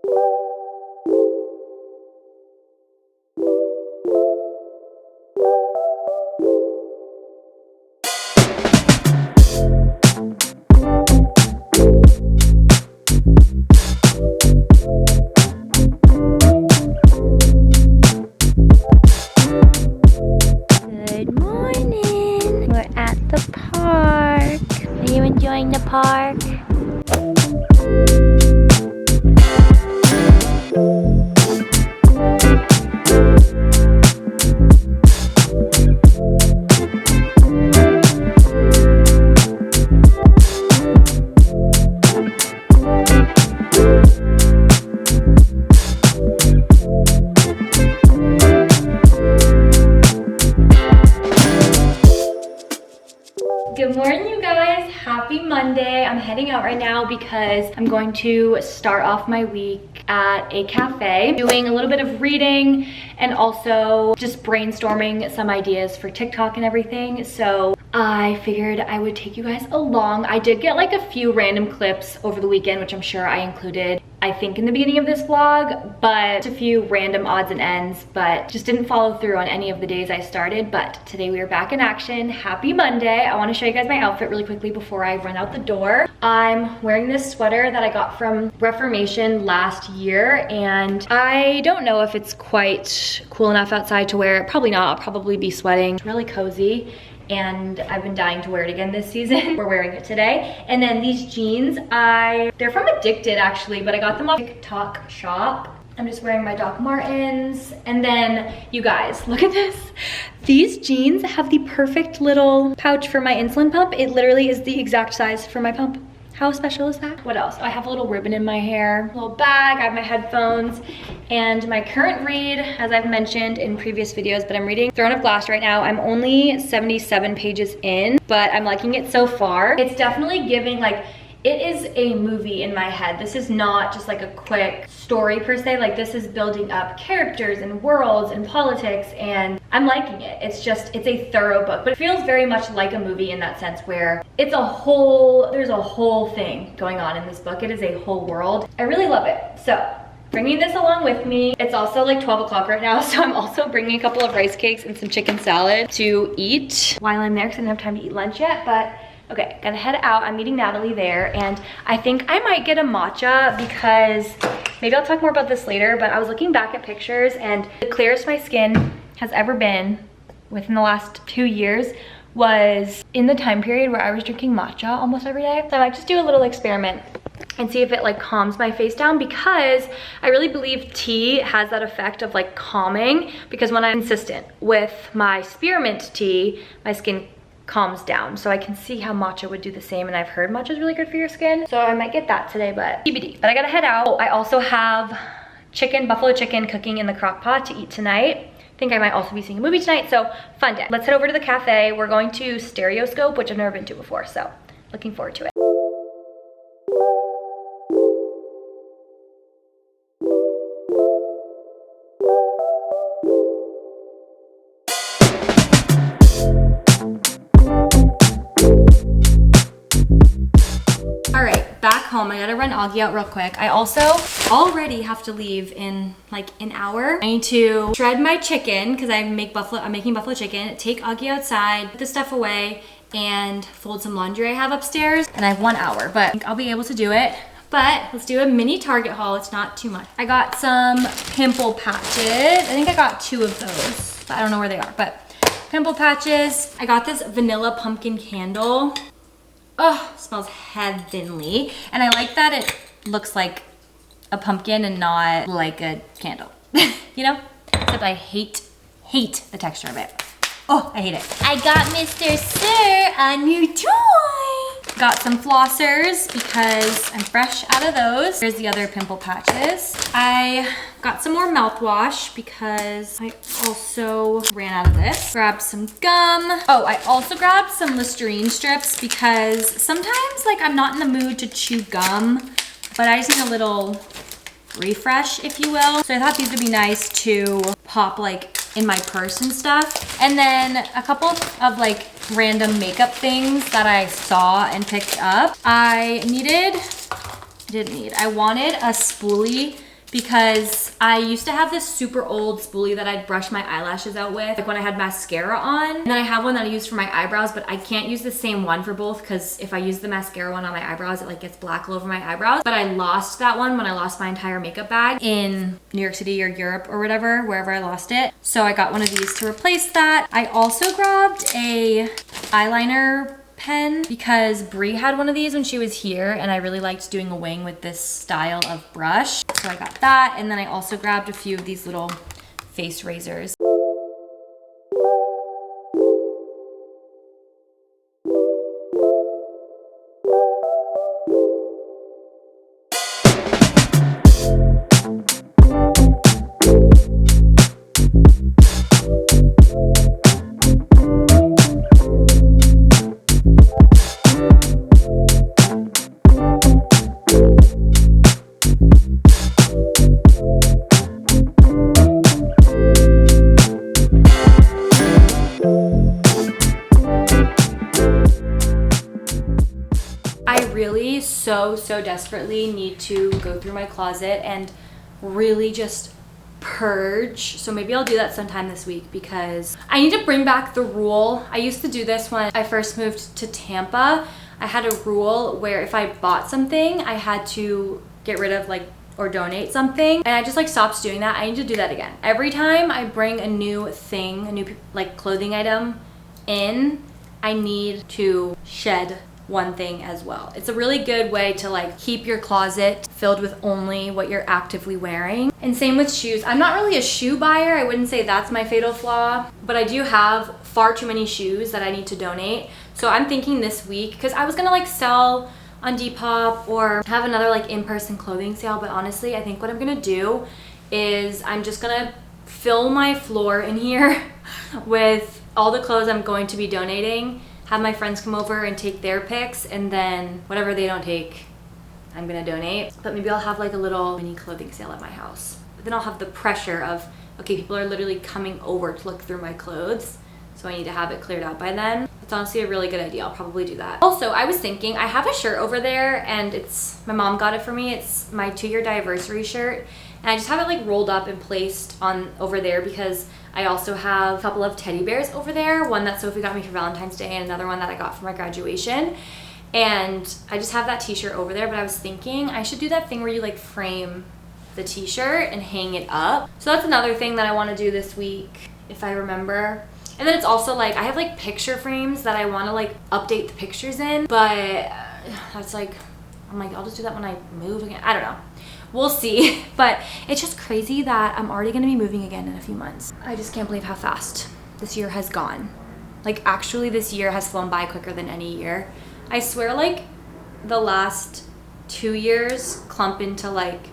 Good morning. We're at the park. Are you enjoying the park? Good morning, you guys. Happy Monday. I'm heading out right now because I'm going to start off my week at a cafe, doing a little bit of reading and also just brainstorming some ideas for TikTok and everything. So I figured I would take you guys along. I did get like a few random clips over the weekend, which I'm sure I included, I think, in the beginning of this vlog, but a few random odds and ends, but just didn't follow through on any of the days I started. But today we are back in action. Happy Monday. I want to show you guys my outfit really quickly before I run out the door. I'm wearing this sweater that I got from Reformation last year, and I don't know if it's quite cool enough outside to wear it. Probably not. I'll probably be sweating. It's really cozy, and I've been dying to wear it again this season. We're wearing it today. And then these jeans, they're from Addicted actually, but I got them off TikTok shop. I'm just wearing my Doc Martens. And then you guys, look at this. These jeans have the perfect little pouch for my insulin pump. It literally is the exact size for my pump. How special is that? What else? I have a little ribbon in my hair, a little bag, I have my headphones, and my current read, as I've mentioned in previous videos, but I'm reading Throne of Glass right now. I'm only 77 pages in, but I'm liking it so far. It's definitely giving, like, it is a movie in my head. This is not just like a quick story per se. Like, this is building up characters and worlds and politics, and I'm liking it. It's a thorough book, but it feels very much like a movie in that sense, where there's a whole thing going on in this book. It is a whole world. I really love it. So bringing this along with me. It's also like 12 o'clock right now, so I'm also bringing a couple of rice cakes and some chicken salad to eat while I'm there, because I didn't have time to eat lunch yet. But okay, gonna head out. I'm meeting Natalie there, and I think I might get a matcha because maybe I'll talk more about this later, but I was looking back at pictures, and the clearest my skin has ever been within the last 2 years was in the time period where I was drinking matcha almost every day. So I might just do a little experiment and see if it like calms my face down, because I really believe tea has that effect of like calming, because when I'm consistent with my spearmint tea, my skin calms down. So I can see how matcha would do the same, and I've heard matcha is really good for your skin. So I might get that today, but TBD. But I gotta head out. I also have buffalo chicken cooking in the crock pot to eat tonight. I think I might also be seeing a movie tonight, so fun day. Let's head over to the cafe. We're going to Stereoscope, which I've never been to before, so looking forward to it. Back home, I gotta run Augie out real quick. I also already have to leave in like an hour. I need to shred my chicken because I'm making buffalo chicken, take Augie outside, put the stuff away, and fold some laundry I have upstairs. And I have 1 hour, but I think I'll be able to do it. But let's do a mini Target haul. It's not too much. I got some pimple patches. I think I got 2 of those, but I don't know where they are, but pimple patches. I got this vanilla pumpkin candle. Oh, smells heavenly. And I like that it looks like a pumpkin and not like a candle, you know? Except I hate the texture of it. Oh, I hate it. I got Mr. Sir a new toy. Got some flossers because I'm fresh out of those. Here's the other pimple patches. I got some more mouthwash because I also ran out of this. Grabbed some gum. Oh, I also grabbed some Listerine strips because sometimes like I'm not in the mood to chew gum, but I just need a little refresh, if you will. So I thought these would be nice to pop like in my purse and stuff. And then a couple of like random makeup things that I saw and picked up. I wanted a spoolie because I used to have this super old spoolie that I'd brush my eyelashes out with, like when I had mascara on. And then I have one that I use for my eyebrows, but I can't use the same one for both because if I use the mascara one on my eyebrows, it like gets black all over my eyebrows. But I lost that one when I lost my entire makeup bag in New York City or Europe or whatever, wherever I lost it. So I got one of these to replace that. I also grabbed a eyeliner pen because Brie had one of these when she was here and I really liked doing a wing with this style of brush. So I got that, and then I also grabbed a few of these little face razors. So desperately need to go through my closet and really just purge. So maybe I'll do that sometime this week because I need to bring back the rule. I used to do this when I first moved to Tampa. I had a rule where if I bought something, I had to get rid of like or donate something, and I just like stopped doing that. I need to do that again. Every time I bring a new thing, a new like clothing item in, I need to shed one thing as well. It's a really good way to like keep your closet filled with only what you're actively wearing. And same with shoes. I'm not really a shoe buyer. I wouldn't say that's my fatal flaw, but I do have far too many shoes that I need to donate. So I'm thinking this week, because I was gonna like sell on Depop or have another like in-person clothing sale, but honestly I think what I'm gonna do is I'm just gonna fill my floor in here with all the clothes I'm going to be donating, have my friends come over and take their picks, and then whatever they don't take, I'm gonna donate. But maybe I'll have like a little mini clothing sale at my house. But then I'll have the pressure of, okay, people are literally coming over to look through my clothes, so I need to have it cleared out by then. It's honestly a really good idea. I'll probably do that. Also, I was thinking, I have a shirt over there and it's, my mom got it for me. It's my 2-year anniversary shirt. And I just have it like rolled up and placed on over there because I also have a couple of teddy bears over there. One that Sophie got me for Valentine's Day and another one that I got for my graduation. And I just have that t-shirt over there, but I was thinking I should do that thing where you like frame the t-shirt and hang it up. So that's another thing that I want to do this week, if I remember. And then it's also like, I have like picture frames that I want to like update the pictures in, but that's like, I'm like, I'll just do that when I move again. I don't know. We'll see. But it's just crazy that I'm already going to be moving again in a few months. I just can't believe how fast this year has gone. Like actually this year has flown by quicker than any year. I swear like the last 2 years clump into like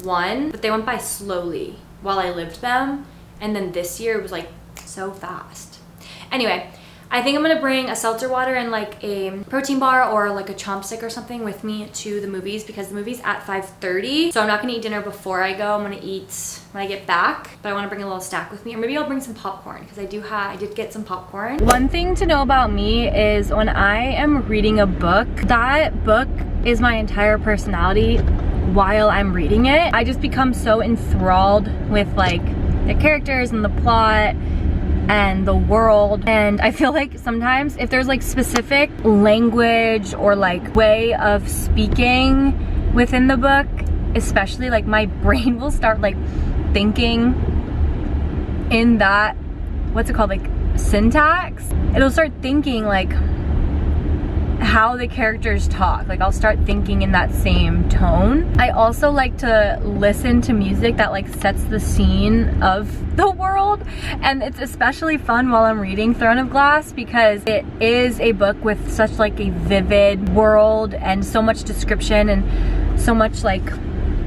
one, but they went by slowly while I lived them. And then this year was like so fast. Anyway, I think I'm gonna bring a seltzer water and like a protein bar or like a chomp stick or something with me to the movies because the movie's at 5:30. So I'm not gonna eat dinner before I go. I'm gonna eat when I get back, but I wanna bring a little snack with me, or maybe I'll bring some popcorn because I did get some popcorn. One thing to know about me is when I am reading a book, that book is my entire personality while I'm reading it. I just become so enthralled with like the characters and the plot and the world, and I feel like sometimes if there's like specific language or like way of speaking within the book, especially, like my brain will start like thinking in that, what's it called, like syntax. It'll start thinking like how the characters talk. Like I'll start thinking in that same tone. I also like to listen to music that like sets the scene of the world, and it's especially fun while I'm reading Throne of Glass because it is a book with such like a vivid world and so much description and so much like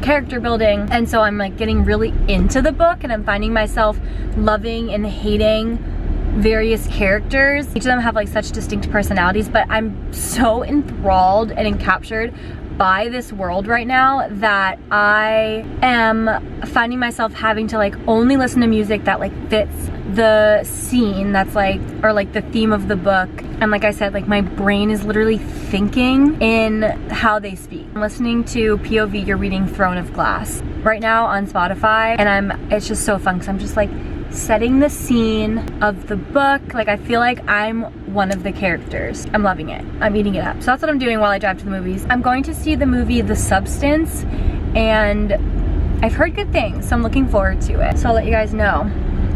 character building, and so I'm like getting really into the book and I'm finding myself loving and hating various characters. Each of them have like such distinct personalities, but I'm so enthralled and captured by this world right now that I am finding myself having to like only listen to music that like fits the scene that's like, or like the theme of the book. And like I said, like my brain is literally thinking in how they speak. I'm listening to POV, You're Reading Throne of Glass right now on Spotify, and it's just so fun because I'm just like setting the scene of the book. Like I feel like I'm one of the characters. I'm loving it. I'm eating it up. So that's what I'm doing while I drive to the movies. I'm going to see the movie The Substance, and I've heard good things, so I'm looking forward to it. So I'll let you guys know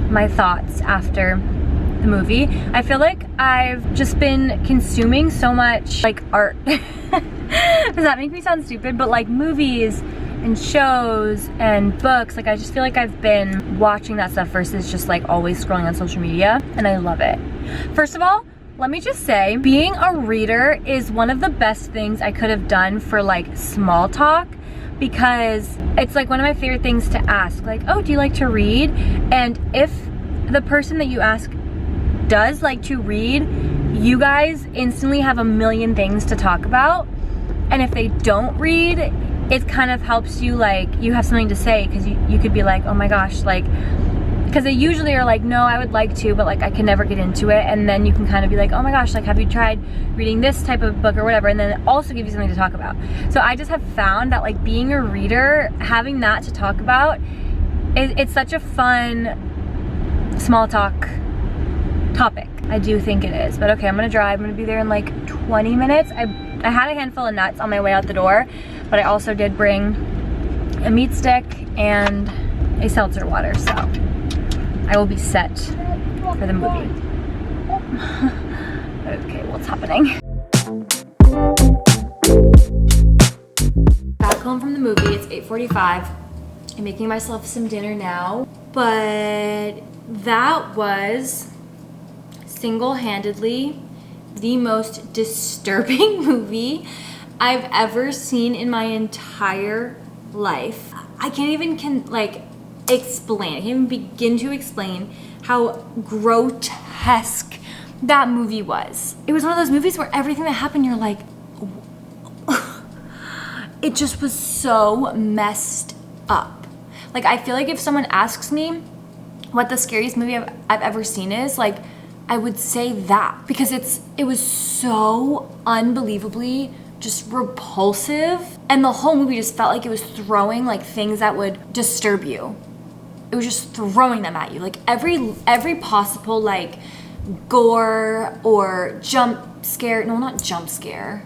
my thoughts after the movie. I feel like I've just been consuming so much like art. Does that make me sound stupid? But like movies and shows and books, like I just feel like I've been watching that stuff versus just like always scrolling on social media, and I love it. First of all, let me just say, being a reader is one of the best things I could have done for like small talk, because it's like one of my favorite things to ask, like, oh, do you like to read? And if the person that you ask does like to read, you guys instantly have a million things to talk about. And if they don't read, it kind of helps you, like, you have something to say, because you could be like, oh my gosh, like, because they usually are like, no, I would like to, but like I can never get into it. And then you can kind of be like, oh my gosh, like have you tried reading this type of book or whatever, and then it also gives you something to talk about. So I just have found that like being a reader, having that to talk about, it's such a fun small talk topic. I do think it is. But okay, I'm gonna drive. I'm gonna be there in like 20 minutes. I had a handful of nuts on my way out the door, but I also did bring a meat stick and a seltzer water, so I will be set for the movie. Okay, what's happening? Back home from the movie, it's 8:45. I'm making myself some dinner now, but that was single-handedly the most disturbing movie I've ever seen in my entire life. I can't even explain. I can't even begin to explain how grotesque that movie was. It was one of those movies where everything that happened, you're like, it just was so messed up. Like, I feel like if someone asks me what the scariest movie I've ever seen is, like, I would say that, because it was so unbelievably just repulsive, and the whole movie just felt like it was throwing like things that would disturb you. It was just throwing them at you, like every possible like gore or jump scare, no, not jump scare,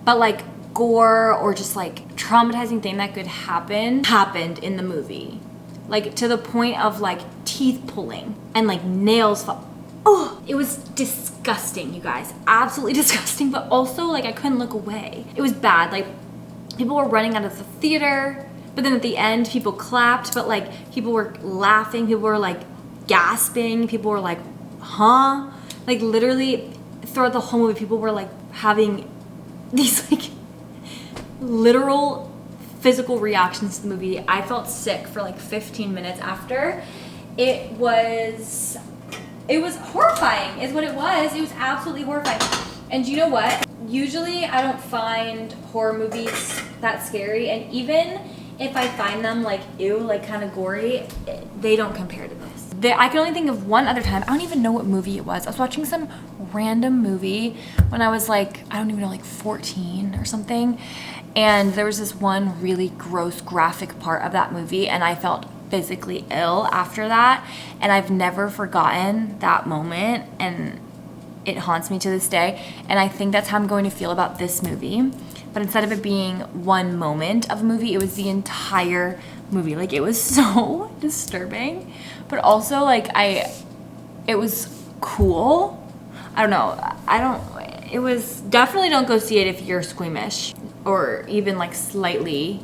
but like gore or just like traumatizing thing that could happened in the movie, like to the point of like teeth pulling and like nails fall. Oh, it was disgusting, you guys. Absolutely disgusting, but also like I couldn't look away. It was bad. Like people were running out of the theater, but then at the end people clapped, but like people were laughing, people were like gasping, people were like, huh? Like literally throughout the whole movie, people were like having these like literal physical reactions to the movie. I felt sick for like 15 minutes after. It was horrifying is what it was. It was absolutely horrifying. And you know what? Usually I don't find horror movies that scary, and even if I find them like ew, like kind of gory, they don't compare to this. I can only think of one other time. I don't even know what movie it was. I was watching some random movie when I was like, I don't even know, like 14 or something. And there was this one really gross graphic part of that movie, and I felt physically ill after that, and I've never forgotten that moment, and it haunts me to this day. And I think that's how I'm going to feel about this movie, but instead of it being one moment of a movie, it was the entire movie. Like it was so disturbing, but also like it was cool. I don't know, it was definitely, don't go see it if you're squeamish or even like slightly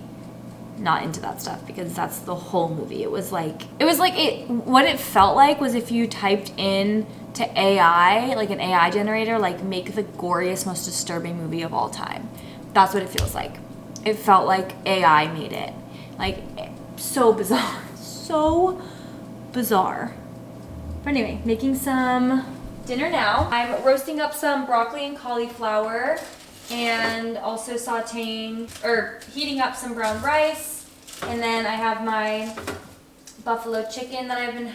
not into that stuff, because that's the whole movie. It was like what it felt like was if you typed in to AI, like an AI generator, like make the goriest, most disturbing movie of all time. That's what it feels like. It felt like AI made it. Like so bizarre. So bizarre. But anyway, making some dinner now. I'm roasting up some broccoli and cauliflower and also sauteing or heating up some brown rice. And then I have my buffalo chicken that I've been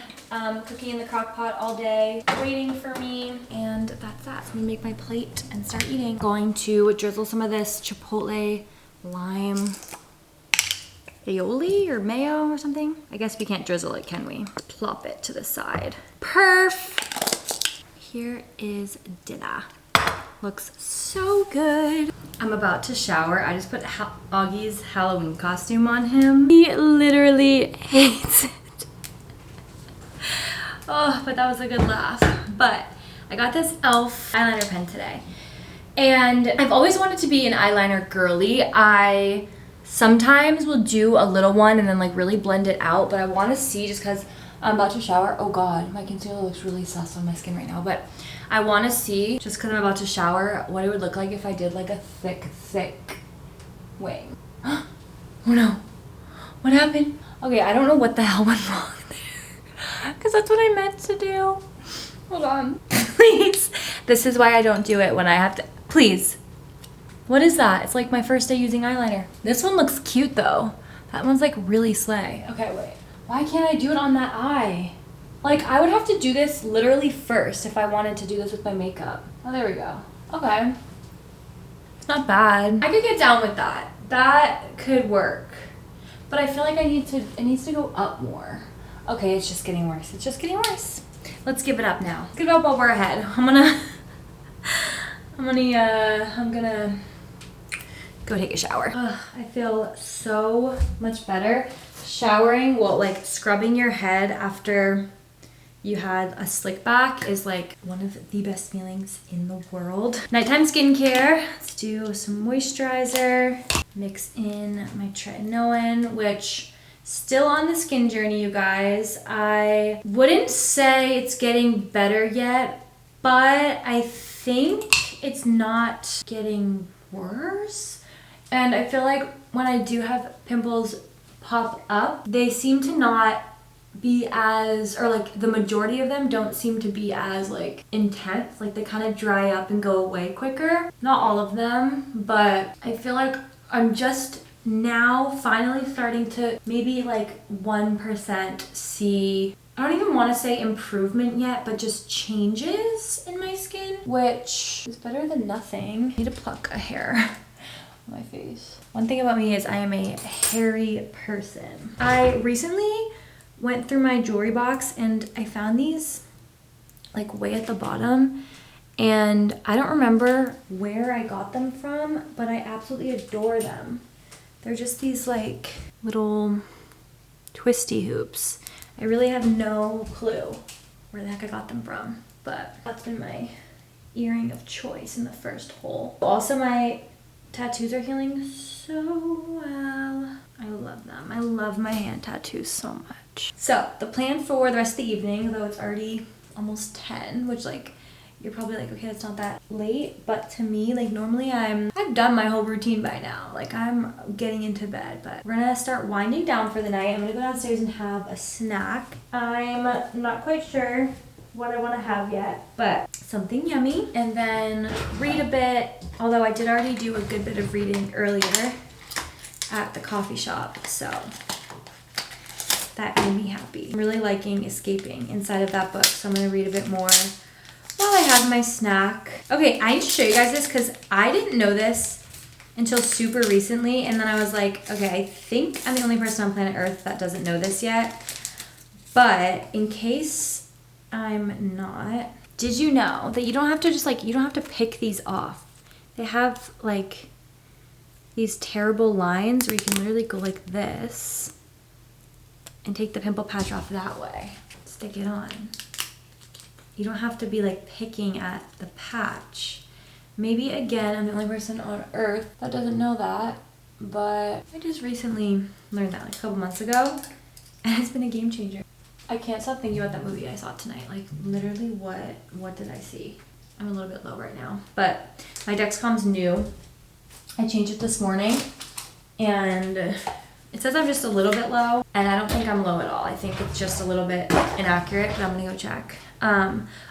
cooking in the crock pot all day, waiting for me. And that's that. So I'm gonna make my plate and start eating. Going to drizzle some of this chipotle lime aioli or mayo or something. I guess we can't drizzle it, can we? Plop it to the side. Perf! Here is dinner. Looks so good. I'm about to shower. I just put Augie's Halloween costume on him. He literally hates it. Oh, but that was a good laugh. But I got this e.l.f. eyeliner pen today. And I've always wanted to be an eyeliner girly. I sometimes will do a little one and then like really blend it out. But I want to see, just because I'm about to shower. Oh God, my concealer looks really sus on my skin right now. But I want to see, just because I'm about to shower, what it would look like if I did like a thick wing. Oh no. What happened? Okay, I don't know what the hell went wrong there. Because that's what I meant to do. Hold on. Please. This is why I don't do it when I have to. Please. What is that? It's like my first day using eyeliner. This one looks cute though. That one's like really slay. Okay, wait. Why can't I do it on that eye? Like, I would have to do this literally first if I wanted to do this with my makeup. Oh, there we go. Okay. It's not bad. I could get down with that. That could work. But I feel like it needs to go up more. Okay, it's just getting worse. It's just getting worse. Let's give it up now. Let's give it up while we're ahead. I'm gonna go take a shower. I feel so much better. Showering, well, like scrubbing your head after you had a slick back is like one of the best feelings in the world. Nighttime skincare. Let's do some moisturizer. Mix in my tretinoin, which still on the skin journey, you guys. I wouldn't say it's getting better yet, but I think it's not getting worse. And I feel like when I do have pimples pop up, they seem to not be as, or like the majority of them don't seem to be as like intense. Like they kind of dry up and go away quicker. Not all of them, but I feel like I'm just now finally starting to maybe like 1% see, I don't even want to say improvement yet, but just changes in my skin, which is better than nothing. I need to pluck a hair on my face. One thing about me is I am a hairy person. I recently went through my jewelry box and I found these like way at the bottom, and I don't remember where I got them from, but I absolutely adore them. They're just these like little twisty hoops. I really have no clue where the heck I got them from, but that's been my earring of choice in the first hole. Also, my tattoos are healing so well. I love them. I love my hand tattoos so much. So the plan for the rest of the evening, though it's already almost 10, which like you're probably like, okay, it's not that late, but to me, like normally I've done my whole routine by now. Like I'm getting into bed, but we're gonna start winding down for the night. I'm gonna go downstairs and have a snack. I'm not quite sure what I want to have yet, but something yummy, and then read a bit, although I did already do a good bit of reading earlier at the coffee shop, so that made me happy. I'm really liking escaping inside of that book, so I'm gonna read a bit more while I have my snack. Okay, I need to show you guys this because I didn't know this until super recently, and then I was like, okay, I think I'm the only person on planet Earth that doesn't know this yet, but in case I'm not, did you know that you don't have to just like, you don't have to pick these off? They have like these terrible lines where you can literally go like this and take the pimple patch off that way. Stick it on. You don't have to be like picking at the patch. Maybe again, I'm the only person on earth that doesn't know that, but I just recently learned that like a couple months ago, and it's been a game changer. I can't stop thinking about that movie I saw tonight. Like literally what did I see? I'm a little bit low right now, but my Dexcom's new. I changed it this morning and it says I'm just a little bit low, and I don't think I'm low at all. I think it's just a little bit inaccurate, but I'm gonna go check.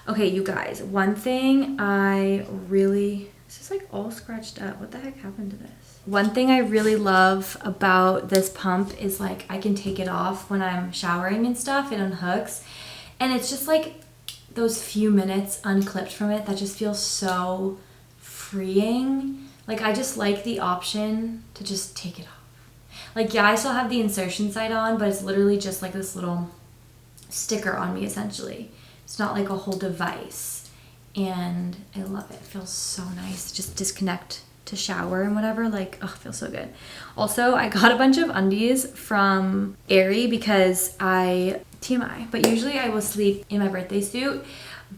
Okay, you guys, one thing I really This is like all scratched up. What the heck happened to this? One thing I really love about this pump is like I can take it off when I'm showering and stuff. It unhooks. And it's just like those few minutes unclipped from it that just feels so freeing. Like I just like the option to just take it off. Like yeah, I still have the insertion side on, but it's literally just like this little sticker on me essentially. It's not like a whole device. And I love it. It feels so nice. Just disconnect to shower and whatever. Like, oh, it feels so good. Also, I got a bunch of undies from Aerie because TMI, but usually I will sleep in my birthday suit.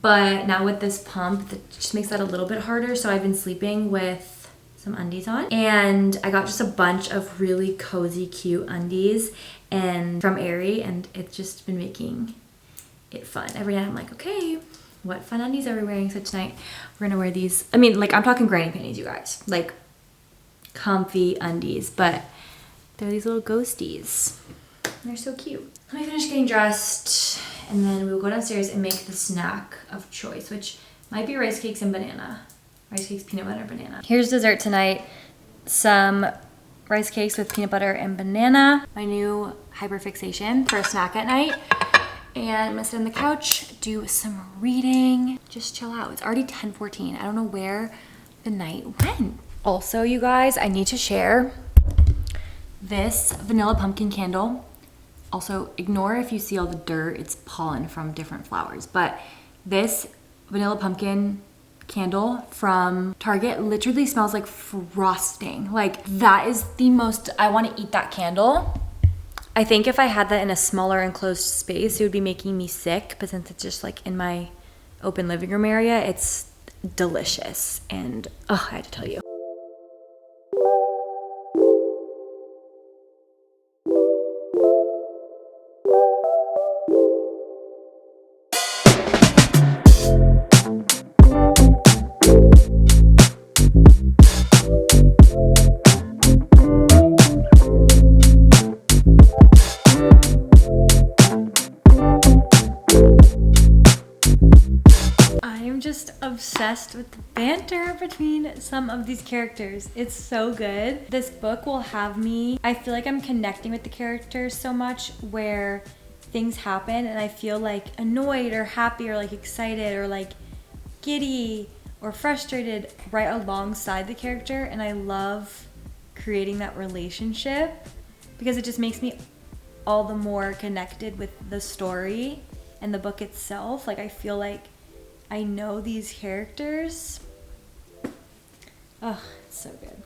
But now with this pump, that just makes that a little bit harder. So I've been sleeping with some undies on. And I got just a bunch of really cozy, cute undies and from Aerie. And it's just been making it fun. Every night I'm like, okay, what fun undies are we wearing such night? We're gonna wear these. I mean, like I'm talking granny panties, you guys. Like comfy undies, but they're these little ghosties. And they're so cute. Let me finish getting dressed and then we will go downstairs and make the snack of choice, which might be rice cakes and banana. Rice cakes, peanut butter, banana. Here's dessert tonight. Some rice cakes with peanut butter and banana. My new hyperfixation for a snack at night. And I'm gonna sit on the couch, do some reading, just chill out. It's already 10:14. I don't know where the night went. Also, you guys, I need to share this vanilla pumpkin candle. Also, ignore if you see all the dirt. It's pollen from different flowers. But this vanilla pumpkin candle from Target literally smells like frosting. Like that is the most, I wanna eat that candle. I think if I had that in a smaller enclosed space, it would be making me sick, but since it's just like in my open living room area, it's delicious. And oh, I had to tell you. Obsessed with the banter between some of these characters. It's so good. This book will have me, I feel like I'm connecting with the characters so much where things happen and I feel like annoyed or happy or like excited or like giddy or frustrated right alongside the character, and I love creating that relationship because it just makes me all the more connected with the story and the book itself. Like I feel like I know these characters. Oh, it's so good.